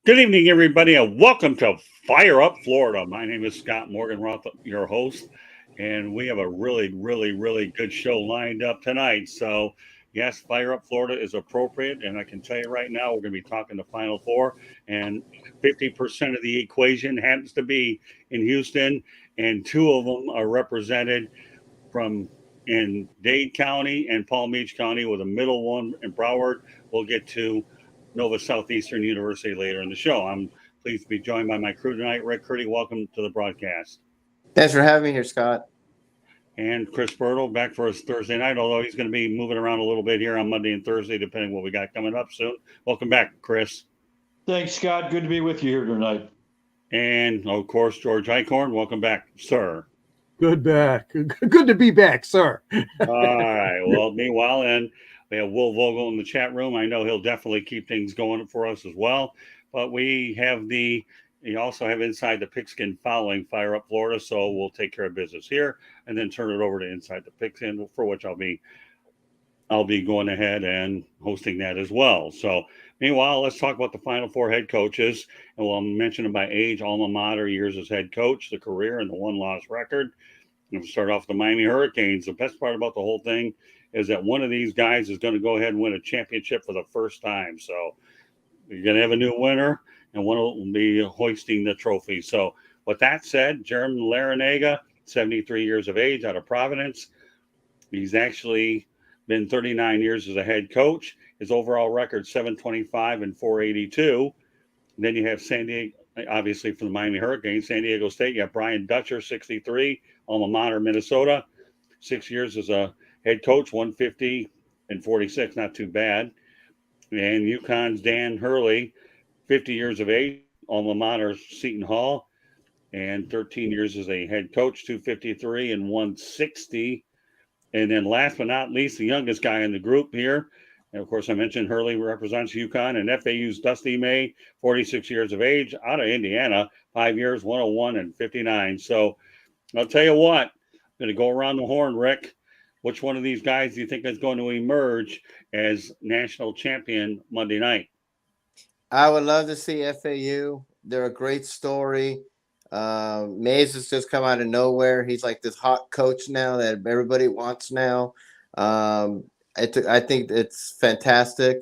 Good evening, everybody, and welcome to Fire Up Florida. My name is Scott Morganroth, your host, and we have a really good show lined up tonight. So, yes, Fire Up Florida is appropriate, and I can tell you right now, we're going to be talking the Final Four, and 50% of the equation happens to be in Houston, and two of them are represented from in Dade County and Palm Beach County, with a middle one in Broward. We'll get to Nova Southeastern University later in the show. I'm pleased to be joined by my crew tonight. Rick Curdy, welcome to the broadcast. Thanks for having me here, Scott. And Chris Bertle back for his Thursday night, although he's going to be moving around a little bit here on Monday and Thursday, depending what we got coming up soon. Welcome back, Chris. Thanks, Scott. Good to be with you here tonight. And, of course, George Eichhorn. Welcome back, sir. Good to be back, sir. All right. Well, meanwhile, and we have Will Vogel in the chat room. I know he'll definitely keep things going for us as well. But we also have Inside the Pigskin following Fire Up Florida. So we'll take care of business here and then turn it over to Inside the Pigskin, for which I'll be going ahead and hosting that as well. So meanwhile, let's talk about the Final Four head coaches. And we'll mention them by age, alma mater, years as head coach, the career, and the one-loss record. And we'll start off with the Miami Hurricanes. The best part about the whole thing is that one of these guys is going to go ahead and win a championship for the first time. So you're going to have a new winner, and one will be hoisting the trophy. So with that said, Jeremy Larrañaga, 73 years of age, out of Providence. He's actually been 39 years as a head coach. His overall record, 725 and 482. And then you have San Diego, obviously from the Miami Hurricanes, San Diego State. You have Brian Dutcher, 63, alma mater, Minnesota. 6 years as a head coach, 150 and 46, not too bad. And UConn's Dan Hurley, 50 years of age, alma mater, Seton Hall, and 13 years as a head coach, 253 and 160. And then last but not least, the youngest guy in the group here, and of course I mentioned Hurley represents UConn, and FAU's Dusty May, 46 years of age, out of Indiana, 5 years, 101 and 59. So I'll tell you what, I'm going to go around the horn, Rick. Which one of these guys do you think is going to emerge as national champion Monday night? I would love to see FAU. They're a great story. Mays has just come out of nowhere. He's like this hot coach now that everybody wants now. I think it's fantastic.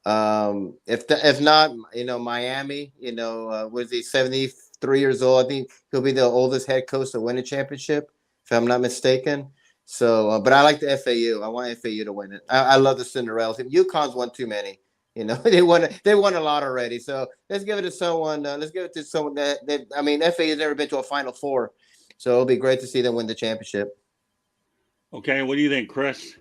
If not, Miami, was he 73 years old? I think he'll be the oldest head coach to win a championship, if I'm not mistaken. So, but I like the FAU. I want FAU to win it. I love the Cinderella team. UConn's won too many. They won a lot already. So let's give it to someone. That FAU's never been to a Final Four, so it'll be great to see them win the championship. Okay, what do you think, Chris?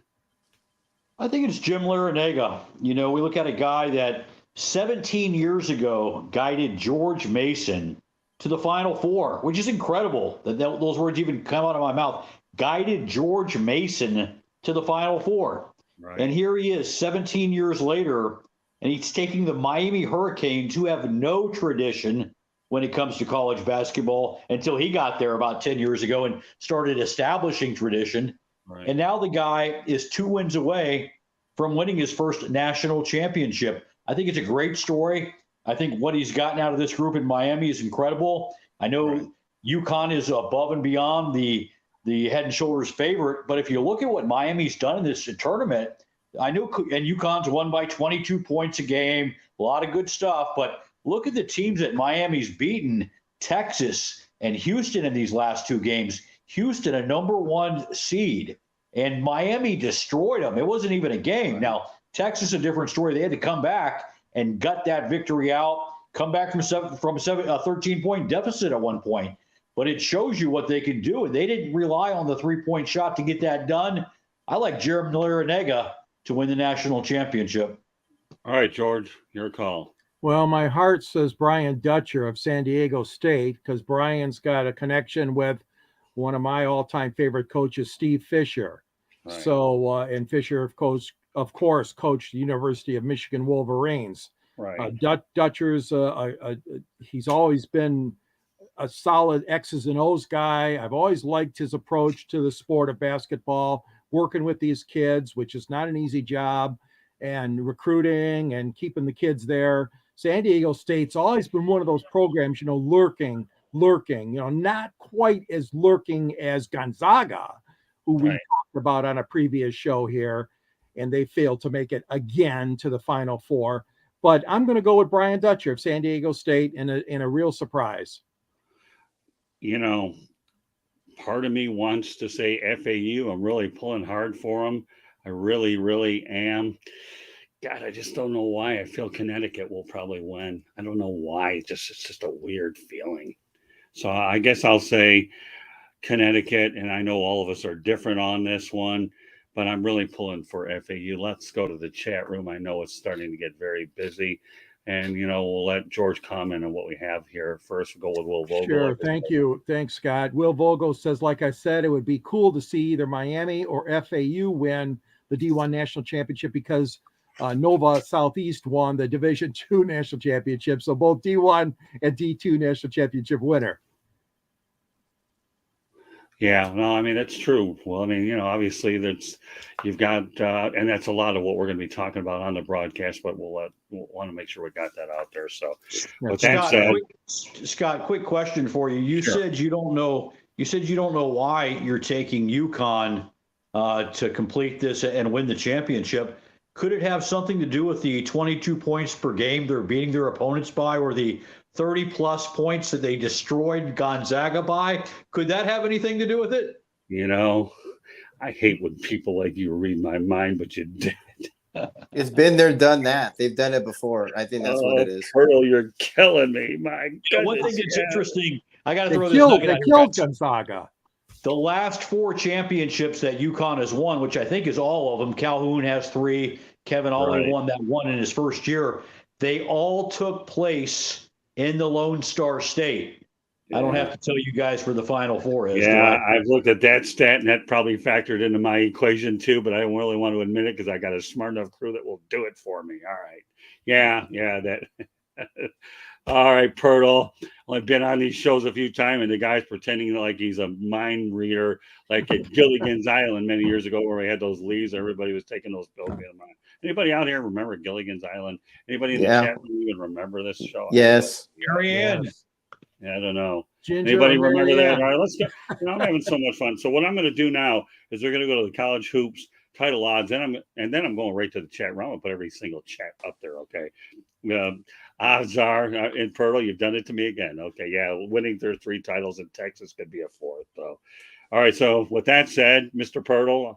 I think it's Jim Larrañaga. We look at a guy that 17 years ago guided George Mason to the Final Four, which is incredible that those words even come out of my mouth. Guided George Mason to the Final Four. Right. And here he is 17 years later, and he's taking the Miami Hurricanes, who have no tradition when it comes to college basketball, until he got there about 10 years ago and started establishing tradition. Right. And now the guy is 2 wins away from winning his first national championship. I think it's a great story. I think what he's gotten out of this group in Miami is incredible. I know UConn is above and beyond the head and shoulders favorite. But if you look at what Miami's done in this tournament, I know, and UConn's won by 22 points a game, a lot of good stuff. But look at the teams that Miami's beaten, Texas and Houston in these last 2 games. Houston, a number 1 seed, and Miami destroyed them. It wasn't even a game. Now, Texas, a different story. They had to come back and gut that victory out, come back from a 13-point deficit at one point. But it shows you what they can do, and they didn't rely on the 3-point shot to get that done. I like Jeremy Larrañaga to win the national championship. All right, George, your call. Well, my heart says Brian Dutcher of San Diego State, because Brian's got a connection with one of my all-time favorite coaches, Steve Fisher. Right. So, and Fisher, of course, coached the University of Michigan Wolverines. Right. Dutcher's he's always been a solid X's and O's guy. I've always liked his approach to the sport of basketball, working with these kids, which is not an easy job, and recruiting and keeping the kids there. San Diego State's always been one of those programs, lurking, not quite as lurking as Gonzaga, who we Right. talked about on a previous show here, and they failed to make it again to the Final Four. But I'm going to go with Brian Dutcher of San Diego State in a real surprise. Part of me wants to say FAU. I'm really pulling hard for them. I really, really am. God, I just don't know why. I feel Connecticut will probably win. I don't know why. It's just a weird feeling. So I guess I'll say Connecticut, and I know all of us are different on this one, but I'm really pulling for FAU. Let's go to the chat room. I know it's starting to get very busy. And, we'll let George comment on what we have here. First, we'll go with Will Vogel. Sure. Thank you. Thanks, Scott. Will Vogel says, like I said, it would be cool to see either Miami or FAU win the D1 national championship because Nova Southeast won the Division II national championship. So both D1 and D2 national championship winner. Yeah, no, I mean, that's true. Well, I mean, obviously you've got, and that's a lot of what we're going to be talking about on the broadcast, but we'll want to make sure we got that out there. So with that said, Scott, quick question for you. You Sure. said you don't know why you're taking UConn to complete this and win the championship. Could it have something to do with the 22 points per game they're beating their opponents by, or the 30 plus points that they destroyed Gonzaga by? Could that have anything to do with it? I hate when people like you read my mind, but you did. It's been there, done that. They've done it before. I think that's what it is. Pearl, you're killing me. My goodness. One thing that's interesting, I got to They throw killed this nugget out here. Gonzaga. The last 4 championships that UConn has won, which I think is all of them, Calhoun has 3, Kevin Ollie Right. won that one in his first year. They all took place in the Lone Star State. I don't have to tell you guys where the Final Four is. Yeah, I've looked at that stat, and that probably factored into my equation too, but I don't really want to admit it because I got a smart enough crew that will do it for me. All right. Yeah, that. All right, Pirtle. I've been on these shows a few times, and the guy's pretending like he's a mind reader, like at Gilligan's Island many years ago, where we had those leaves. Everybody was taking those pills. Anybody out here remember Gilligan's Island? Anybody in the chat room even remember this show? Yes. Marianne. Yeah, I don't know. Ginger Anybody and remember that? Marianne. All right, let's go. I'm having so much fun. So what I'm going to do now is we're going to go to the college hoops title odds, and then I'm going right to the chat room. I'm going to put every single chat up there. Okay. Odds are in Pirtle. You've done it to me again. Okay. Yeah. Winning their 3 titles in Texas could be a 4th. So, all right. So with that said, Mr. Pirtle,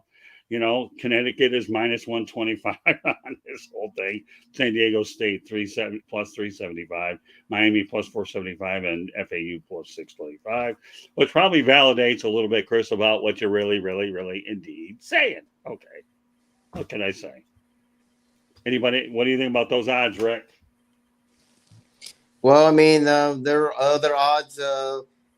Connecticut is minus 125 on this whole thing. San Diego State plus 375, Miami plus 475, and FAU plus 625, which probably validates a little bit, Chris, about what you're really, really, really indeed saying. Okay. What can I say? Anybody, what do you think about those odds, Rick? Well, I mean, there are other odds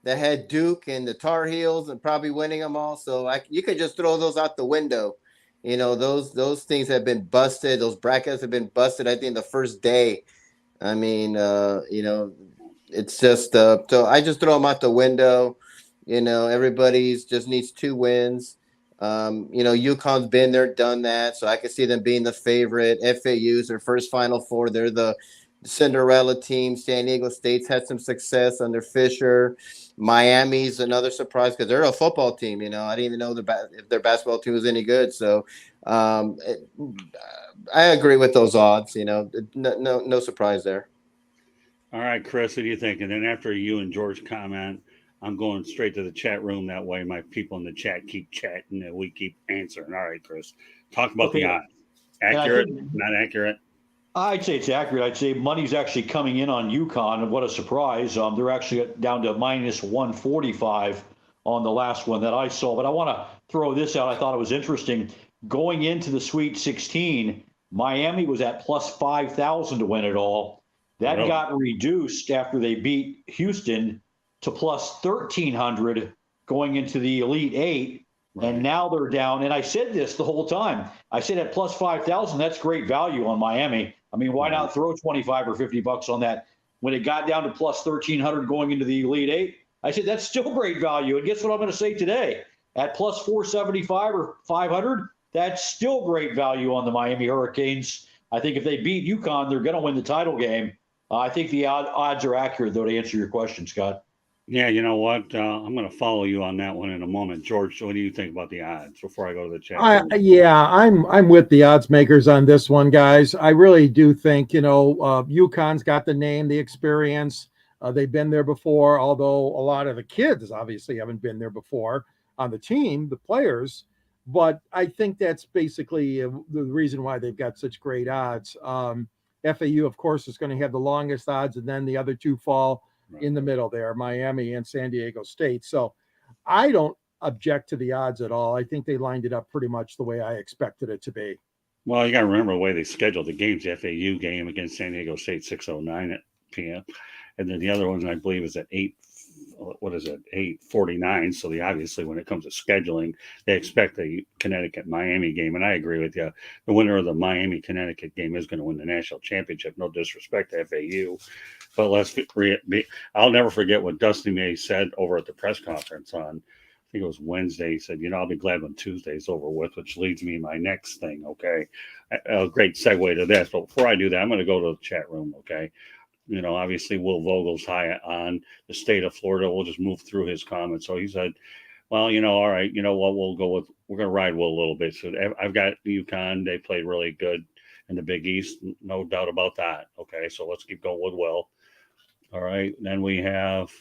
that had Duke and the Tar Heels and probably winning them all. So you could just throw those out the window. Those things have been busted. Those brackets have been busted, I think, the first day. I mean, it's just so I just throw them out the window. Everybody's just needs 2 wins. UConn's been there, done that. So I can see them being the favorite. FAU's their first Final Four. They're the Cinderella team. San Diego State's had some success under Fisher. Miami's another surprise because they're a football team. I didn't even know if their basketball team was any good. So I agree with those odds. No surprise there. All right, Chris, what do you think? And then after you and George comment, I'm going straight to the chat room. That way my people in the chat keep chatting and we keep answering. All right, Chris, talk about the odds. Accurate, not accurate? I'd say it's accurate. I'd say money's actually coming in on UConn, and what a surprise. They're actually down to minus 145 on the last one that I saw. But I want to throw this out. I thought it was interesting. Going into the Sweet 16, Miami was at plus 5,000 to win it all. That got reduced after they beat Houston to plus 1,300 going into the Elite 8. And now they're down. And I said this the whole time. I said at plus 5,000, that's great value on Miami. I mean, why not throw 25 or 50 bucks on that? When it got down to plus 1,300 going into the Elite 8, I said, that's still great value. And guess what I'm going to say today? At plus 475 or 500, that's still great value on the Miami Hurricanes. I think if they beat UConn, they're going to win the title game. I think the odds are accurate, though, to answer your question, Scott. Yeah, you know what? I'm going to follow you on that one in a moment. George, what do you think about the odds before I go to the chat room? I'm with the odds makers on this one, guys. I really do think, UConn's got the name, the experience. They've been there before, although a lot of the kids obviously haven't been there before on the team, the players. But I think that's basically the reason why they've got such great odds. FAU, of course, is going to have the longest odds, and then the other two fall in the middle there, Miami and San Diego State. So I don't object to the odds at all. I think they lined it up pretty much the way I expected it to be. Well, you got to remember the way they scheduled the games. The FAU game against San Diego State, 6:09 p.m. And then the other one, I believe, is at 8:49. So obviously, when it comes to scheduling, they expect the Connecticut-Miami game. And I agree with you. The winner of the Miami-Connecticut game is going to win the national championship. No disrespect to FAU. But I'll never forget what Dusty May said over at the press conference on, I think it was Wednesday. He said, I'll be glad when Tuesday's over with, which leads me to my next thing, okay? A great segue to this. But before I do that, I'm going to go to the chat room, okay? Obviously, Will Vogel's high on the state of Florida. We'll just move through his comments. So he said, well, all right, you know what? We're going to ride Will a little bit. So I've got UConn. They played really good in the Big East. No doubt about that. Okay, so let's keep going with Will. All right. Then we have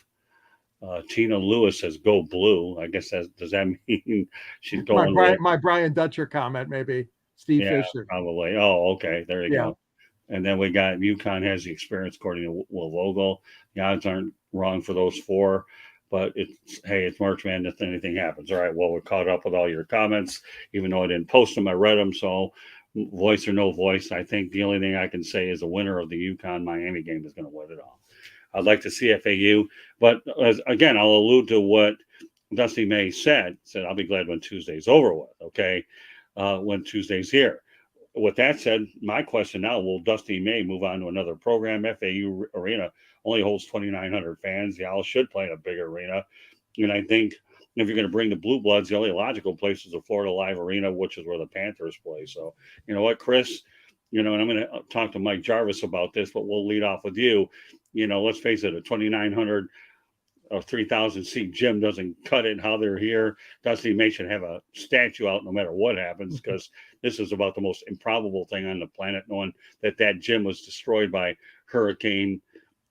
Tina Lewis says, go blue. I guess does that mean she's going? My Brian Dutcher comment, maybe. Steve Fisher. Probably. Oh, okay. There you go. And then we got UConn has the experience according to Will Vogel. The odds aren't wrong for those four, but it's March Madness. Anything happens. All right. Well, we're caught up with all your comments, even though I didn't post them. I read them. So voice or no voice, I think the only thing I can say is the winner of the UConn Miami game is going to win it all. I'd like to see FAU, but again, I'll allude to what Dusty May said, I'll be glad when Tuesday's over with, okay, when Tuesday's here. With that said, my question now, will Dusty May move on to another program? FAU Arena only holds 2,900 fans. The Owls should play in a bigger arena. And I think if you're going to bring the Blue Bloods, the only logical place is the Florida Live Arena, which is where the Panthers play. So, you know what, Chris, and I'm going to talk to Mike Jarvis about this, but we'll lead off with you. Let's face it, a 2,900 or 3,000 seat gym doesn't cut it how they're here. Dusty May should have a statue out no matter what happens, because this is about the most improbable thing on the planet, knowing that gym was destroyed by Hurricane,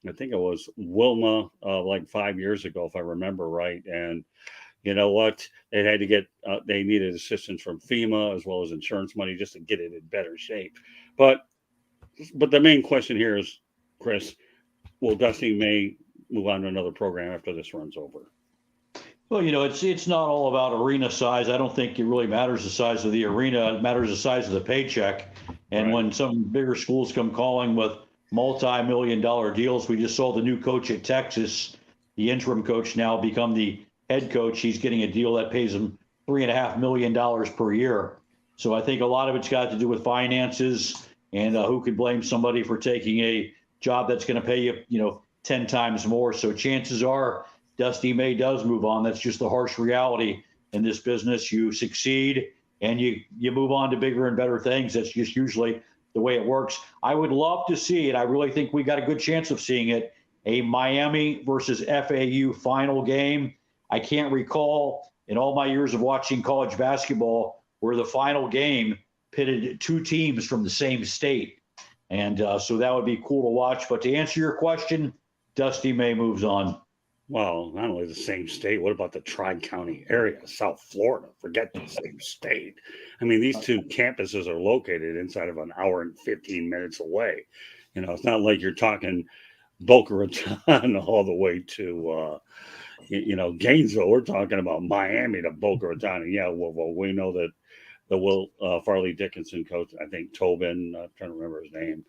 I think it was Wilma, like 5 years ago, if I remember right. And you know what? They had to they needed assistance from FEMA as well as insurance money just to get it in better shape. But the main question here is, Chris, will Dusty May move on to another program after this runs over? Well, it's not all about arena size. I don't think it really matters the size of the arena. It matters the size of the paycheck. And right. When some bigger schools come calling with multi-million-dollar deals, we just saw the new coach at Texas, the interim coach, now become the head coach. He's getting a deal that pays him $3.5 million per year. So I think a lot of it's got to do with finances, and who could blame somebody for taking a job that's going to pay you, 10 times more. So chances are Dusty May does move on. That's just the harsh reality in this business. You succeed and you move on to bigger and better things. That's just usually the way it works. I would love to see it. I really think we got a good chance of seeing it. A Miami versus FAU final game. I can't recall in all my years of watching college basketball where the final game pitted two teams from the same state. And so that would be cool to watch. But to answer your question, Dusty May moves on. Well, not only the same state, what about the Tri-County area, South Florida? Forget the same state. I mean, these two campuses are located inside of an hour and 15 minutes away. It's not like you're talking Boca Raton all the way to, Gainesville. We're talking about Miami to Boca Raton. And yeah, well, we know that the Will Farley Dickinson coach, I think Tobin, I'm trying to remember his name,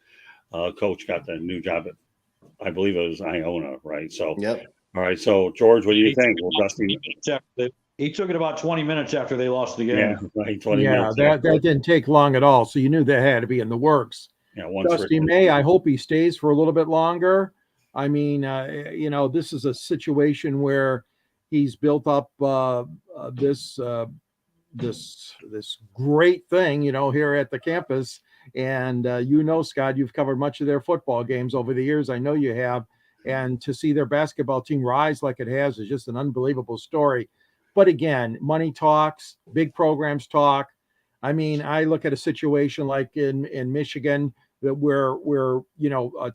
coach got the new job at, I believe it was Iona, right? So, yep. All right. So, George, what do you think? Well, Dusty, he took it about 20 minutes after they lost the game. Yeah, right, 20 minutes. That didn't take long at all. So you knew that had to be in the works. Yeah, Dusty May, I hope he stays for a little bit longer. I mean, this is a situation where he's built up this great thing, here at the campus, And Scott, you've covered much of their football games over the years. I know you have. And to see their basketball team rise like it has is just an unbelievable story. But again, money talks, big programs talk. I mean, I look at a situation like in Michigan that where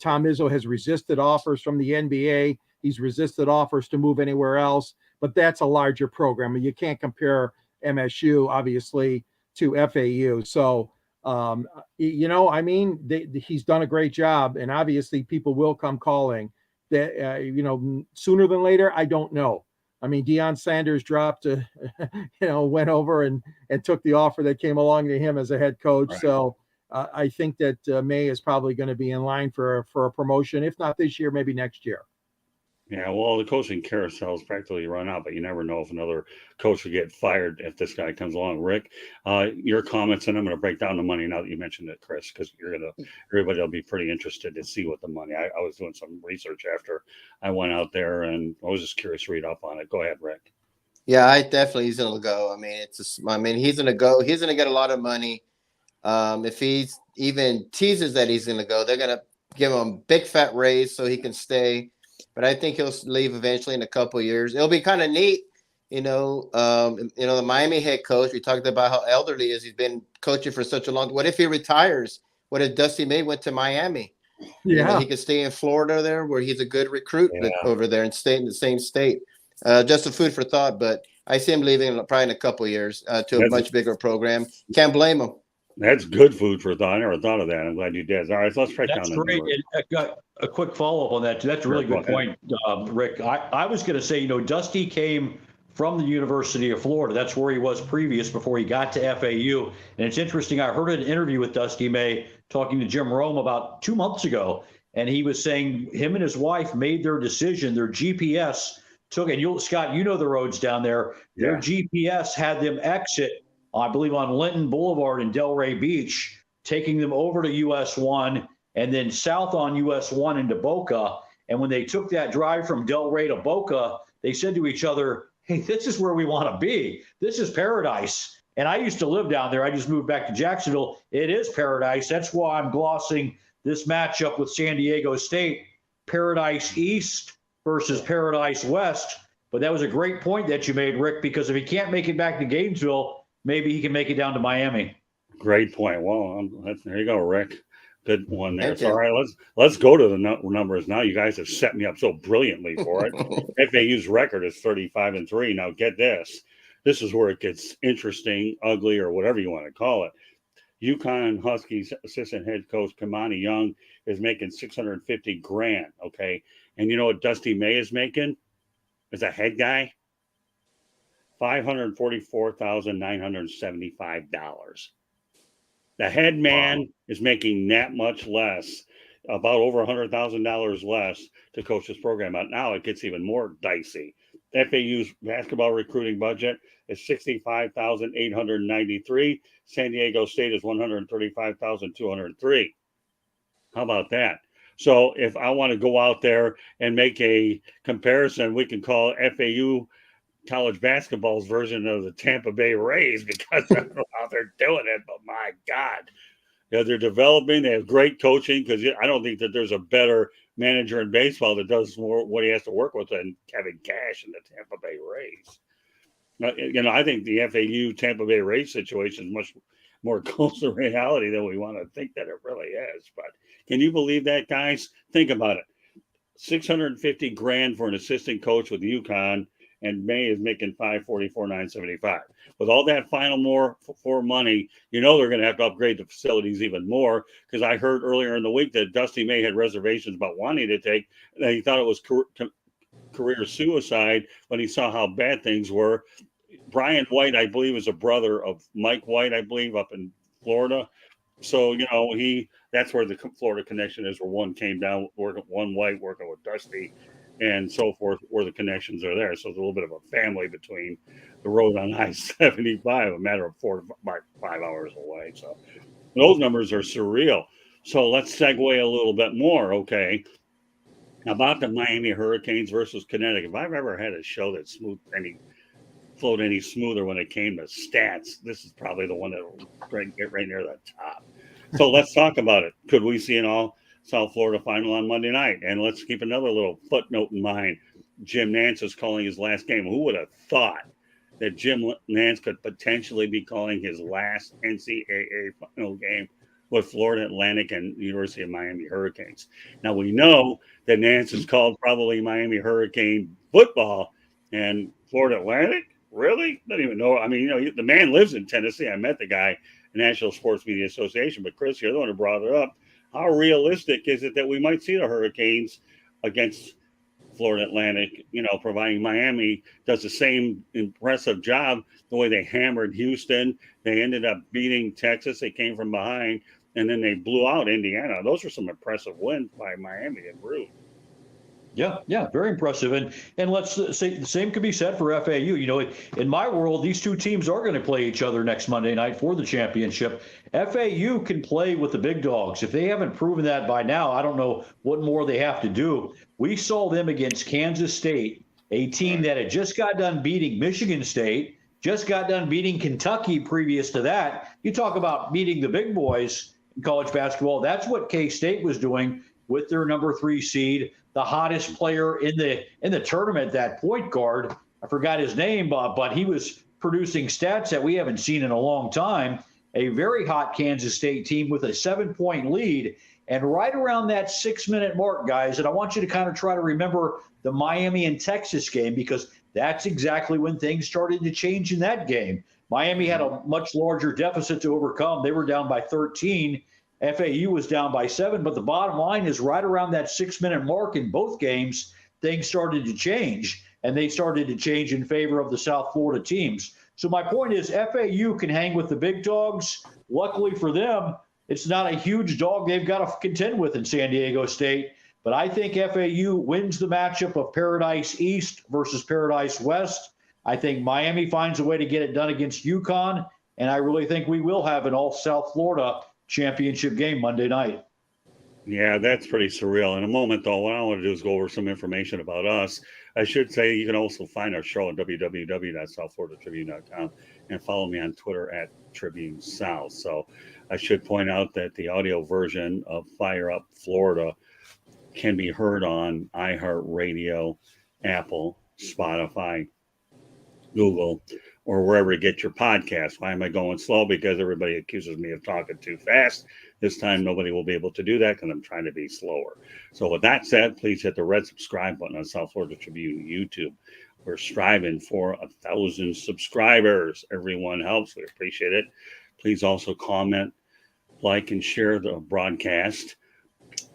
Tom Izzo has resisted offers from the NBA. He's resisted offers to move anywhere else, but that's a larger program. You can't compare MSU, obviously, to FAU. So, he's done a great job, and obviously people will come calling. That sooner than later, I don't know. I mean, Deion Sanders dropped, went over and took the offer that came along to him as a head coach. Right. So I think that May is probably going to be in line for a promotion, if not this year, maybe next year. Yeah, well, the coaching carousel is practically run out, but you never know if another coach will get fired if this guy comes along. Rick, your comments, and I'm going to break down the money now that you mentioned it, Chris, because everybody will be pretty interested to see what the money. I was doing some research after I went out there, and I was just curious to read up on it. Go ahead, Rick. Yeah, he's going to go. I mean, he's going to go. He's going to get a lot of money. If he's even teases that he's going to go, they're going to give him a big fat raise so he can stay. But I think he'll leave eventually in a couple of years. It'll be kind of neat, the Miami head coach. We talked about how elderly he is. He's been coaching for such a long. What if he retires? What if Dusty May went to Miami? Yeah, He could stay in Florida there, where he's a good recruit over there, and stay in the same state. Just a food for thought. But I see him leaving probably in a couple of years to a much bigger program. Can't blame him. That's good food for thought. I never thought of that. I'm glad you did. All right, so let's break down the great. numbers. I got a quick follow-up on that. That's a really good point, Rick. I was going to say, Dusty came from the University of Florida. That's where he was previous before he got to FAU. And it's interesting. I heard an interview with Dusty May talking to Jim Rome about 2 months ago, and he was saying him and his wife made their decision. Their GPS took, and Scott, you know the roads down there. Their GPS had them exit, I believe, on Linton Boulevard in Delray Beach, taking them over to US 1 and then south on US 1 into Boca. And when they took that drive from Delray to Boca, they said to each other, hey, this is where we want to be. This is paradise. And I used to live down there. I just moved back to Jacksonville. It is paradise. That's why I'm glossing this matchup with San Diego State, Paradise East versus Paradise West. But that was a great point that you made, Rick, because if he can't make it back to Gainesville, maybe he can make it down to Miami. Great point. Well, there you go, Rick. Good one there. Thank So, you. all right, let's go to the numbers now. You guys have set me up so brilliantly for it. FAU's record is 35-3. Now, get this. This is where it gets interesting, ugly, or whatever you want to call it. UConn Huskies assistant head coach Kamani Young is making $650,000. Okay, and you know what Dusty May is making as a head guy? $544,975. The head man is making that much less, about over $100,000 less to coach this program. Now it gets even more dicey. FAU's basketball recruiting budget is $65,893. San Diego State is $135,203. How about that? So if I want to go out there and make a comparison, we can call FAU college basketball's version of the Tampa Bay Rays, because I don't know how they're doing it, but my God, they're developing. They have great coaching, because I don't think that there's a better manager in baseball that does more what he has to work with than Kevin Cash and the Tampa Bay Rays. I think the FAU Tampa Bay Rays situation is much more close to reality than we want to think that it really is. But can you believe that, guys? Think about it. $650,000 for an assistant coach with UConn, and May is making $544,975. With all that final more for money, they're going to have to upgrade the facilities even more, because I heard earlier in the week that Dusty May had reservations about wanting to take, that he thought it was career suicide when he saw how bad things were. Brian White, I believe, is a brother of Mike White, I believe, up in Florida. So, that's where the Florida connection is, where one came down, one White working with Dusty, and so forth, where the connections are there. So there's a little bit of a family between the road on I-75, a matter of 4 to 5 hours away. So those numbers are surreal. So let's segue a little bit more, okay, about the Miami Hurricanes versus Connecticut. If I've ever had a show that flowed any smoother when it came to stats, this is probably the one that will get right near the top. So let's talk about it. Could we see an all South Florida final on Monday night? And let's keep another little footnote in mind. Jim Nance is calling his last game. Who would have thought that Jim Nance could potentially be calling his last NCAA final game with Florida Atlantic and University of Miami Hurricanes? Now, we know that Nance has called probably Miami Hurricane football, and Florida Atlantic? Really? Don't even know. I mean, you know, the man lives in Tennessee. I met the guy, the National Sports Media Association. But Chris, you're the one who brought it up. How realistic is it that we might see the Hurricanes against Florida Atlantic, you know, providing Miami does the same impressive job the way they hammered Houston? They ended up beating Texas. They came from behind, and then they blew out Indiana. Those are some impressive wins by Miami and Brew. Yeah, very impressive. And let's say the same could be said for FAU. You know, in my world, these two teams are going to play each other next Monday night for the championship. FAU can play with the big dogs. If they haven't proven that by now, I don't know what more they have to do. We saw them against Kansas State, a team that had just got done beating Michigan State, just got done beating Kentucky previous to that. You talk about beating the big boys in college basketball. That's what K-State was doing with their number 3 seed. The hottest player in the tournament, that point guard, I forgot his name, but he was producing stats that we haven't seen in a long time. A very hot Kansas State team with a 7-point lead. And right around that 6-minute mark, guys, and I want you to kind of try to remember the Miami and Texas game, because that's exactly when things started to change in that game. Miami had a much larger deficit to overcome. They were down by 13. FAU was down by 7, but the bottom line is right around that 6-minute mark in both games, things started to change, and they started to change in favor of the South Florida teams. So my point is FAU can hang with the big dogs. Luckily for them, it's not a huge dog they've got to contend with in San Diego State, but I think FAU wins the matchup of Paradise East versus Paradise West. I think Miami finds a way to get it done against UConn, and I really think we will have an all South Florida championship game Monday night. Yeah, that's pretty surreal. In a moment, though, what I want to do is go over some information about us. I should say you can also find our show at www.southfloridatribune.com and follow me on Twitter at Tribune South. So I should point out that the audio version of Fire Up Florida can be heard on iHeartRadio, Apple, Spotify, Google, or wherever you get your podcast. Why am I going slow? Because everybody accuses me of talking too fast. This time, nobody will be able to do that because I'm trying to be slower. So with that said, please hit the red subscribe button on South Florida Tribune YouTube. We're striving for 1,000 subscribers. Everyone helps. We appreciate it. Please also comment, like, and share the broadcast.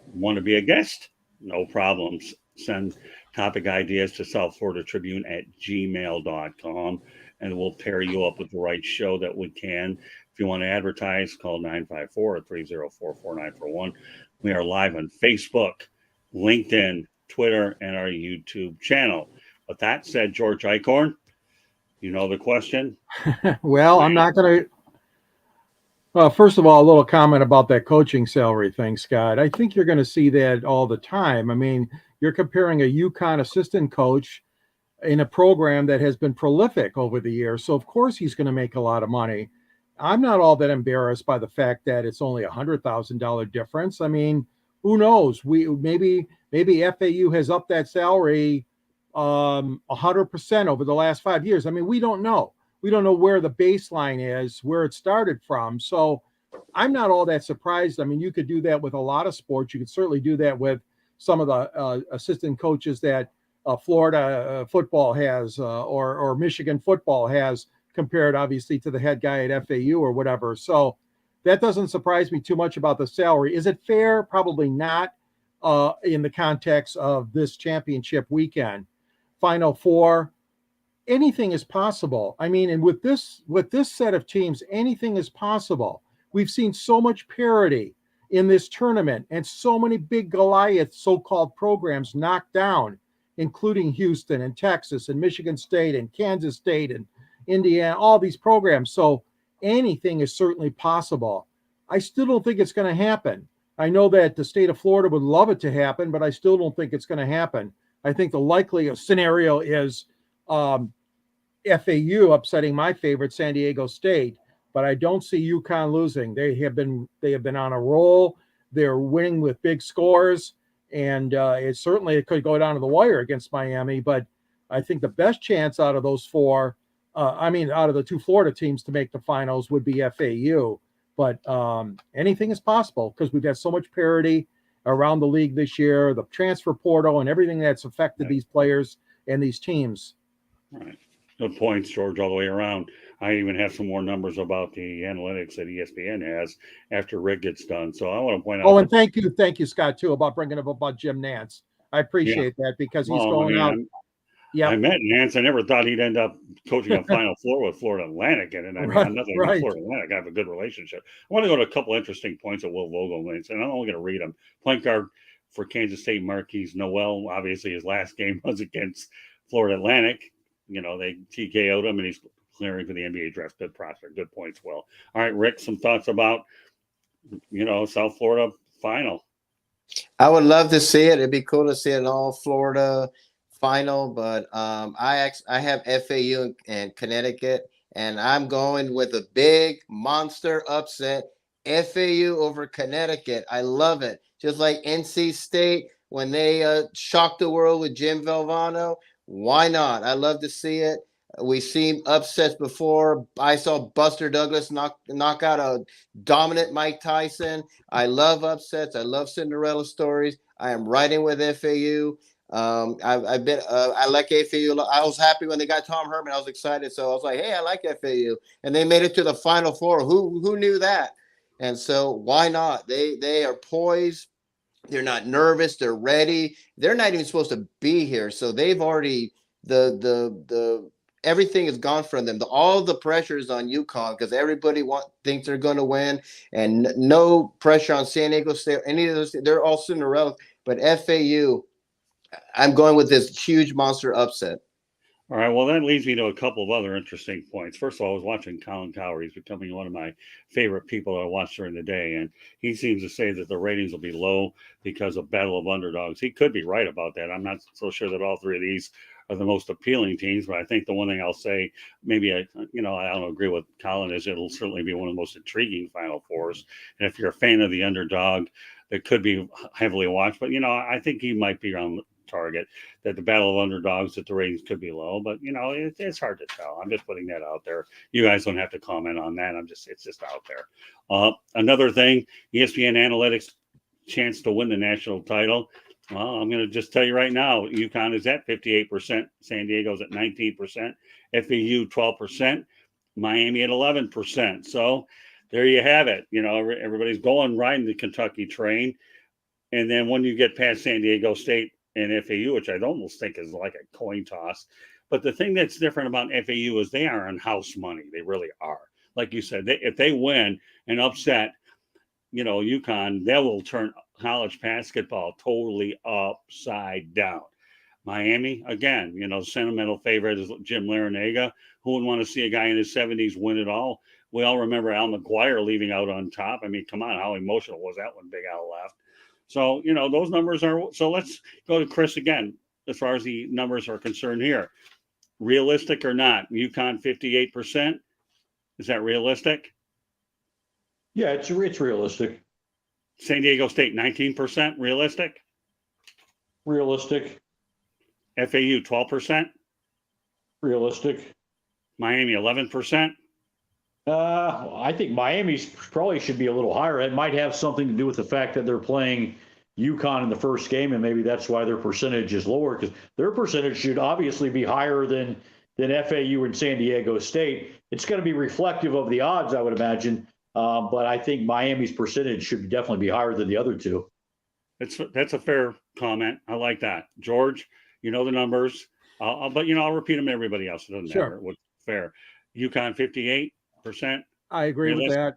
Want to be a guest? No problems. Send topic ideas to South Florida Tribune at gmail.com. And we'll pair you up with the right show that we can. If you want to advertise, call 954-304-4941. We are live on Facebook, LinkedIn, Twitter, and our YouTube channel. With that said, George Eichhorn, you know the question? Well, I'm not going to. First of all, a little comment about that coaching salary thing, Scott. I think you're going to see that all the time. I mean, you're comparing a UConn assistant coach in a program that has been prolific over the years. So of course he's going to make a lot of money. I'm not all that embarrassed by the fact that it's only $100,000 difference. I mean, who knows? Maybe FAU has upped that salary 100% over the last 5 years. I mean, we don't know. We don't know where the baseline is, where it started from. So I'm not all that surprised. I mean, you could do that with a lot of sports. You could certainly do that with some of the assistant coaches that Florida football has or Michigan football has, compared obviously to the head guy at FAU or whatever. So that doesn't surprise me too much about the salary. Is it fair? Probably not in the context of this championship weekend. Final Four, anything is possible. I mean, and with this set of teams, anything is possible. We've seen so much parity in this tournament and so many big Goliath so-called programs knocked down, including Houston and Texas and Michigan State and Kansas State and Indiana, all these programs. So anything is certainly possible. I still don't think it's going to happen. I know that the state of Florida would love it to happen, but I still don't think it's going to happen. I think the likely scenario is FAU upsetting my favorite, San Diego State. but I don't see UConn losing. They have been on a roll. They're winning with big scores, and it could go down to the wire against Miami. But I think the best chance out of those four, out of the two Florida teams to make the finals would be FAU. But anything is possible because we've got so much parity around the league this year, the transfer portal, and everything that's affected these players and these teams. Right. Good points, George, all the way around. I even have some more numbers about the analytics that ESPN has after Rick gets done. So I want to point out. Oh, and thank you, Scott, too, about bringing up about Jim Nance. I appreciate that because he's going out. Yeah, I met Nance. I never thought he'd end up coaching a Final Four with Florida Atlantic, and I've got nothing against Florida Atlantic. I have a good relationship. I want to go to a couple interesting points that Will Vogel makes, and I'm only going to read them. Point guard for Kansas State, Marquise Noel. Obviously, his last game was against Florida Atlantic. You know, they TKO'd him, and he's clearing for the NBA draft. Good prospect. Good points, Will. All right, Rick, some thoughts about, South Florida final. I would love to see it. It'd be cool to see an all Florida final, but I have FAU and Connecticut, and I'm going with a big monster upset. FAU over Connecticut. I love it. Just like NC State when they shocked the world with Jim Valvano. Why not? I love to see it. We've seen upsets before. I saw Buster Douglas knock out a dominant Mike Tyson. I love upsets. I love Cinderella stories. I am riding with FAU. I like FAU. I was happy when they got Tom Herman. I was excited, so I was like, "Hey, I like FAU," and they made it to the Final Four. Who knew that? And so why not? They are poised. They're not nervous. They're ready. They're not even supposed to be here, so they've already the everything is gone from them. All the pressure is on UConn because everybody thinks they're going to win, and no pressure on San Diego State. Any of those, they're all Cinderella. But FAU, I'm going with this huge monster upset. All right. Well, that leads me to a couple of other interesting points. First of all, I was watching Colin Cowherd. He's becoming one of my favorite people I watch during the day. And he seems to say that the ratings will be low because of Battle of Underdogs. He could be right about that. I'm not so sure that all three of these are the most appealing teams, but I think the one thing I'll say, maybe I don't agree with Colin, is it'll certainly be one of the most intriguing Final Fours. And if you're a fan of the underdog, it could be heavily watched. But, I think he might be on target, that the Battle of Underdogs, that the ratings could be low, but it's hard to tell. I'm just putting that out there. You guys don't have to comment on that. It's just out there. Another thing, ESPN Analytics chance to win the national title. Well, I'm going to just tell you right now, UConn is at 58%, San Diego's at 19%, FAU 12%, Miami at 11%. So there you have it. Everybody's riding the Kentucky train. And then when you get past San Diego State and FAU, which I almost think is like a coin toss. But the thing that's different about FAU is they are on house money. They really are. Like you said, if they win and upset, UConn, they will turn college basketball totally upside down. Miami, again, sentimental favorite is Jim Larinaga. Who would want to see a guy in his 70s win it all? We all remember Al McGuire leaving out on top. I mean, come on, how emotional was that when Big Al left? So, those numbers are. So let's go to Chris again, as far as the numbers are concerned here. Realistic or not? UConn 58%. Is that realistic? Yeah, it's realistic. San Diego State 19%. Realistic? Realistic. FAU 12%. Realistic. Miami 11%. I think Miami's probably should be a little higher. It might have something to do with the fact that they're playing UConn in the first game, and maybe that's why their percentage is lower, because their percentage should obviously be higher than FAU and San Diego State. It's going to be reflective of the odds, I would imagine, but I think Miami's percentage should definitely be higher than the other two. That's a fair comment. I like that. George, the numbers, but I'll repeat them to everybody else. It doesn't matter what's fair. UConn 58%. I agree with that.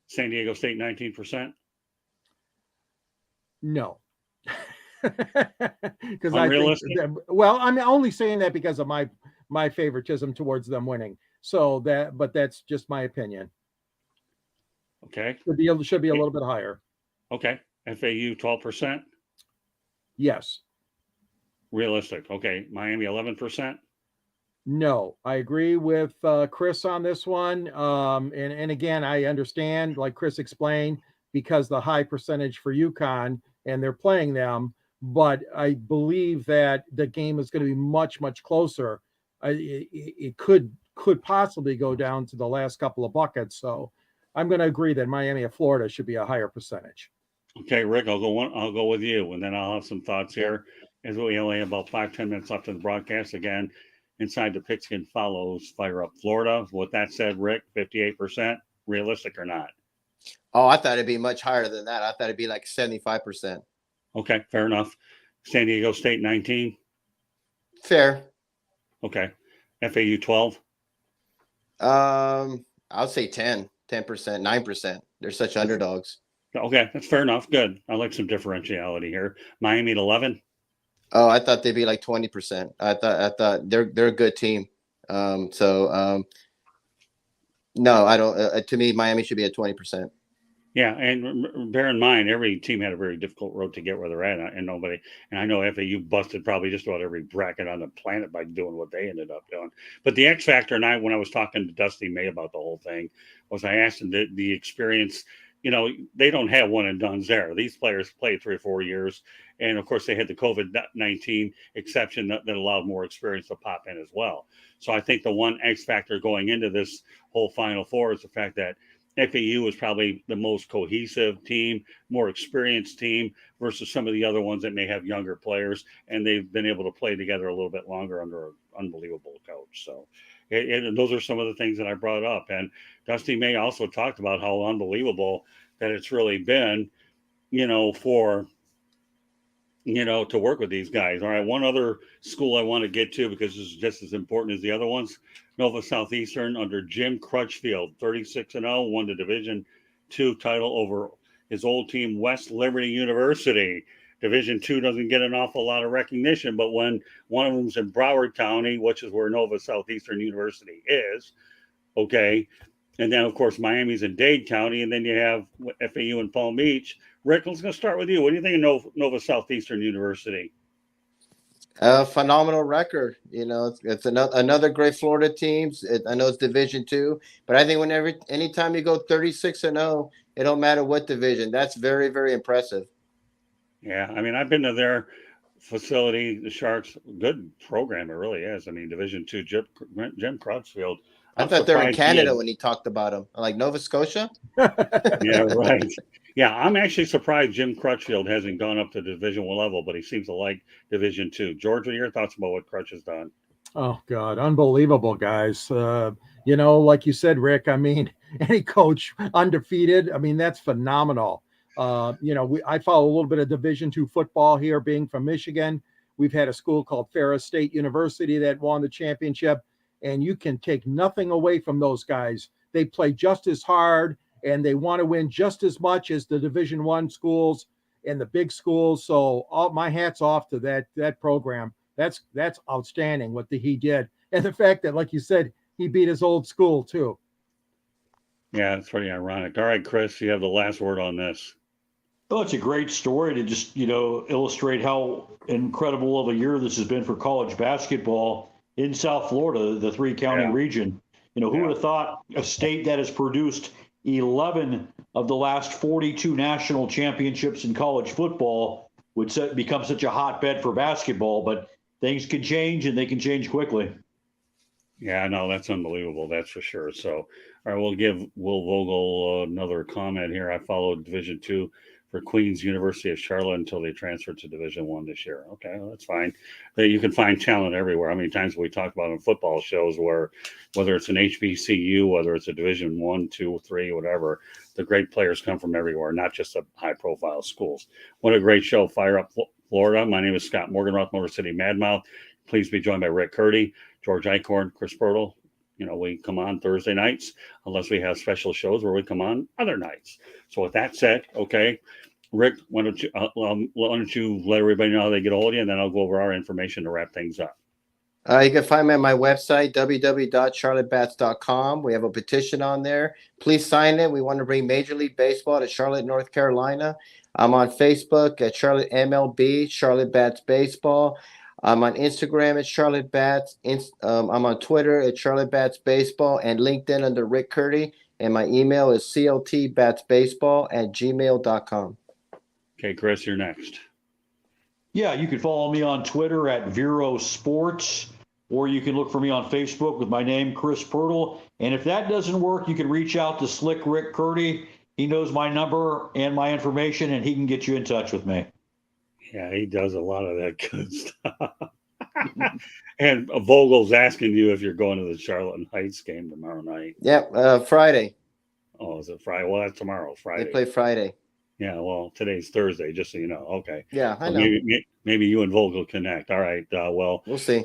San Diego State 19%. No, because I'm only saying that because of my favoritism towards them winning. But that's just my opinion. Okay, should be a little bit higher. Okay, FAU 12%. Yes. Realistic. Okay, Miami 11%. No, I agree with Chris on this one. And again, I understand, like Chris explained, because the high percentage for UConn and they're playing them. But I believe that the game is going to be much, much closer. It could possibly go down to the last couple of buckets. So I'm going to agree that Miami of Florida should be a higher percentage. Okay, Rick, I'll go with you, and then I'll have some thoughts here. As we only have about 5-10 minutes left in the broadcast. Again, Inside the Pigskin follows Fire Up Florida. With that said, Rick, 58%, realistic or not? Oh, I thought it'd be much higher than that. I thought it'd be like 75%. Okay, fair enough. San Diego State 19. Fair. Okay. FAU 12. I'll say 10%, 9%. They're such underdogs. Okay, that's fair enough. Good. I like some differentiality here. Miami at 11. Oh, I thought they'd be like 20%. I thought they're a good team. No, I don't. To me, Miami should be at 20%. Yeah, and bear in mind, every team had a very difficult road to get where they're at, and I know FAU busted probably just about every bracket on the planet by doing what they ended up doing. But the X factor, and when I was talking to Dusty May about the whole thing, was I asked him the experience. They don't have one and dones there. These players played 3 or 4 years, and of course they had the COVID-19 exception that allowed more experience to pop in as well. So I think the one X factor going into this whole Final Four is the fact that FAU is probably the most cohesive team, more experienced team versus some of the other ones that may have younger players, and they've been able to play together a little bit longer under an unbelievable coach. So those are some of the things that I brought up. And Dusty May also talked about how unbelievable that it's really been, for to work with these guys. All right, one other school I want to get to because this is just as important as the other ones. Nova Southeastern under Jim Crutchfield, 36-0, won the Division II title over his old team, West Liberty University. Division II doesn't get an awful lot of recognition, but when one of them's in Broward County, which is where Nova Southeastern University is, okay, and then, of course, Miami's in Dade County, and then you have FAU in Palm Beach. Rick, let's go start with you. What do you think of Nova Southeastern University? Phenomenal record. It's another great Florida team. I know it's Division II, but I think anytime you go 36-0, it don't matter what division. That's very, very impressive. Yeah, I mean, I've been to their facility, the Sharks. Good program, it really is. I mean, Division II, Jim Crutchfield. I thought they were in Canada when he talked about them. Like Nova Scotia? Yeah, right. Yeah, I'm actually surprised Jim Crutchfield hasn't gone up to Division I level, but he seems to like Division II. George, what are your thoughts about what Crutch has done? Oh, God, unbelievable, guys. Like you said, Rick, I mean, any coach undefeated, I mean, that's phenomenal. I follow a little bit of Division II football here, being from Michigan. We've had a school called Ferris State University that won the championship. And you can take nothing away from those guys. They play just as hard and they want to win just as much as the Division I schools and the big schools. So all my hats off to that program. That's outstanding what he did. And the fact that, like you said, he beat his old school too. Yeah, it's pretty ironic. All right, Chris, you have the last word on this. Well, it's a great story to just, illustrate how incredible of a year this has been for college basketball in South Florida, the 3-county region. Who would have thought a state that has produced 11 of the last 42 national championships in college football would become such a hotbed for basketball, but things can change and they can change quickly. Yeah, no, that's unbelievable. That's for sure. So, all right, we'll give Will Vogel another comment here. I followed Division II for Queens University of Charlotte until they transferred to Division I this year. Okay, well, that's fine. But you can find talent everywhere. How many times we talk about in football shows where whether it's an HBCU, whether it's a Division I, II, III, whatever, the great players come from everywhere, not just the high-profile schools. What a great show, Fire Up Florida. My name is Scott Morganroth, Motor City Madmouth. Please be joined by Rick Curdy, George Eichhorn, Chris Bertle. We come on Thursday nights, unless we have special shows where we come on other nights. So with that said, okay, Rick, why don't you let everybody know how they get a hold of you, and then I'll go over our information to wrap things up. You can find me on my website, www.charlottebats.com. We have a petition on there. Please sign it. We want to bring Major League Baseball to Charlotte, North Carolina. I'm on Facebook at Charlotte MLB, Charlotte Bats Baseball. I'm on Instagram at Charlotte Bats. I'm on Twitter at Charlotte Bats Baseball and LinkedIn under Rick Curdy. And my email is cltbatsbaseball@gmail.com. Okay, Chris, you're next. Yeah, you can follow me on Twitter at Vero Sports, or you can look for me on Facebook with my name, Chris Pirtle. And if that doesn't work, you can reach out to Slick Rick Curdy. He knows my number and my information, and he can get you in touch with me. Yeah, he does a lot of that good stuff. And Vogel's asking you if you're going to the Charlotte Heights game tomorrow night. Yep, Friday. Oh, is it Friday? Well, that's tomorrow, Friday. They play Friday. Yeah, well, today's Thursday, just so you know. Okay. Yeah, I Well, know. maybe you and Vogel connect. All right. Well, We'll see.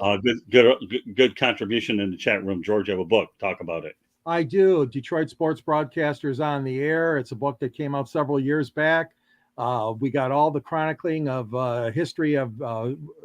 Good contribution in the chat room. George, you have a book. Talk about it. I do. Detroit Sports Broadcasters on the Air. It's a book that came out several years back. We got all the chronicling of history of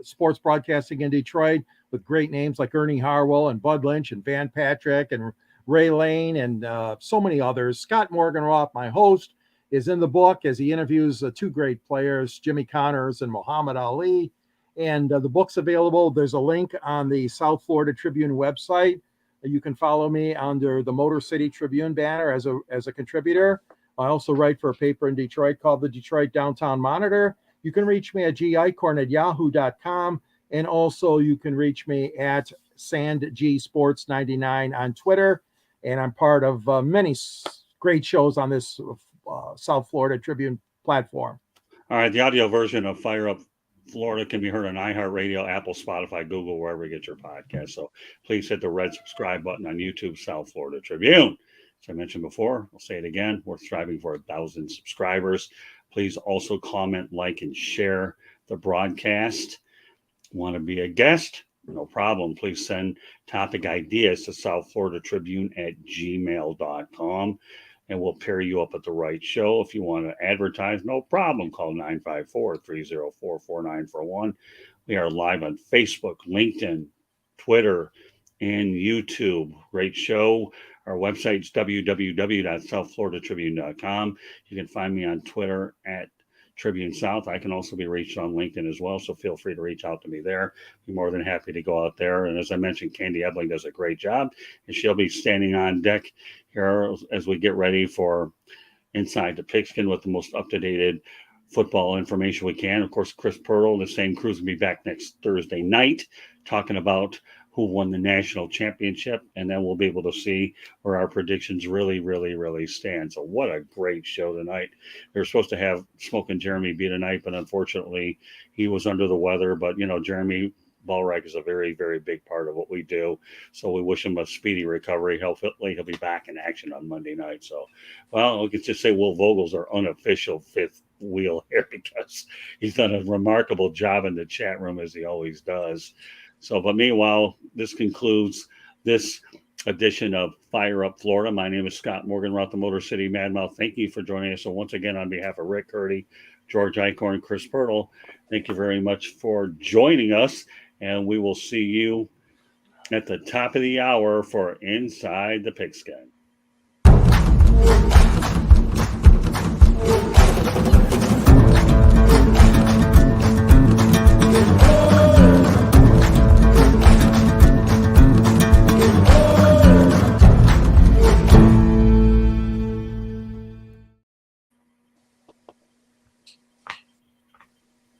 sports broadcasting in Detroit with great names like Ernie Harwell and Bud Lynch and Van Patrick and Ray Lane and so many others. Scott Morganroth, my host, is in the book as he interviews two great players, Jimmy Connors and Muhammad Ali. And the book's available. There's a link on the South Florida Tribune website. You can follow me under the Motor City Tribune banner as a contributor. I also write for a paper in Detroit called the Detroit Downtown Monitor. You can reach me at gicorn@yahoo.com. And also you can reach me at SandGSports99 on Twitter. And I'm part of many great shows on this South Florida Tribune platform. All right. The audio version of Fire Up Florida can be heard on iHeartRadio, Apple, Spotify, Google, wherever you get your podcast. So please hit the red subscribe button on YouTube, South Florida Tribune. As I mentioned before, I'll say it again. We're striving for 1,000 subscribers. Please also comment, like, and share the broadcast. Want to be a guest? No problem. Please send topic ideas to southfloridatribune@gmail.com. And we'll pair you up at the right show. If you want to advertise, no problem. Call 954-304-4941. We are live on Facebook, LinkedIn, Twitter, and YouTube. Great show. Our website is www.southfloridatribune.com. You can find me on Twitter at Tribune South. I can also be reached on LinkedIn as well, so feel free to reach out to me there. Be more than happy to go out there. And as I mentioned, Candy Ebling does a great job, and she'll be standing on deck here as we get ready for Inside the Pigskin with the most up-to-date football information we can. Of course, Chris Pirtle, the same crew's going to be back next Thursday night talking about who won the national championship, and then we'll be able to see where our predictions really stand. So what a great show tonight. We were supposed to have Smoking Jeremy be tonight, but unfortunately he was under the weather. But, you know, Jeremy Ballreich is a very big part of what we do. So we wish him a speedy recovery. Hopefully he'll be back in action on Monday night. So, well, we can just say Will Vogel's our unofficial fifth wheel here because he's done a remarkable job in the chat room as he always does. So, but meanwhile, this concludes this edition of Fire Up Florida. My name is Scott Morganroth, the Motor City Madmouth. Thank you for joining us. So once again, on behalf of Rick Curdy, George Eichhorn, Chris Pirtle, thank you very much for joining us. And we will see you at the top of the hour for Inside the Pigskin.